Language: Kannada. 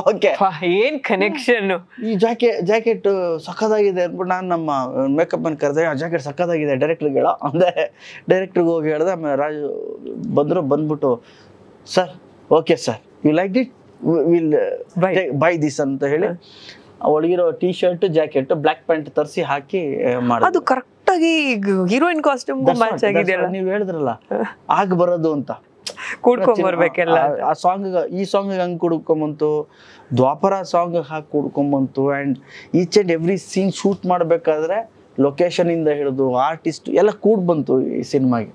ಓಕೆ ಏನ್ ಕನೆಕ್ಷನ್. ಈ ಜಾಕೆಟ್ ಸಖತ್ತಾಗಿದೆ ಅಂದ್ಬಿಟ್ಟು ನಾನು ನಮ್ಮ ಮೇಕಪ್ ಮನ್ ಕರೆದೆ, ಆ ಜಾಕೆಟ್ ಸಖತ್ತಾಗಿದೆ ಡೈರೆಕ್ಟ್ರಿಗೆ ಹೇಳೋ ಅಂದೆ. ಡೈರೆಕ್ಟ್ರಿಗೆ ಹೋಗಿ ಹೇಳ್ದೆ. ಆಮೇಲೆ ರಾಜು ಬಂದ್ಬಿಟ್ಟು sir okay sir you like it will buy this ಅಂತ ಹೇಳಿ ಒಳಗಿರೋ T shirt jacket black pant ತರಿಸಿ ಹಾಕಿ ಮಾಡೋದು. ಅದು ಕರೆಕ್ಟ್ ಆಗಿ ಹೀರೋಯಿನ್ ಕಾಸ್ಟ್ಯೂಮ್ ಮ್ಯಾಚ್ ಆಗಿದೆಯಲ್ಲ. ನೀವು ಹೇಳಿದ್ರಲ್ಲ ಆಗ ಬರೋದು ಅಂತ, ಕೂಡ್ಕೊಂಡ್ಬರ್ಬೇಕೆಲ್ಲ. ಆ ಸಾಂಗ್ ಈ ಸಾಂಗ್ ಹಂಗೆ ಕುಡ್ಕೊಂಬಂತು, ದ್ವಾಪರ ಸಾಂಗ್ ಹಾಕಿ ಕುಡ್ಕೊಂಬಂತು. And each and every scene shoot ಮಾಡಬೇಕಾದ್ರೆ ಲೊಕೇಶನ್ ಇಂದ ಹಿಡಿದು ಆರ್ಟಿಸ್ಟ್ ಎಲ್ಲ ಕೂಡ್ ಬಂತು ಈ ಸಿನಿಮಾಗೆ.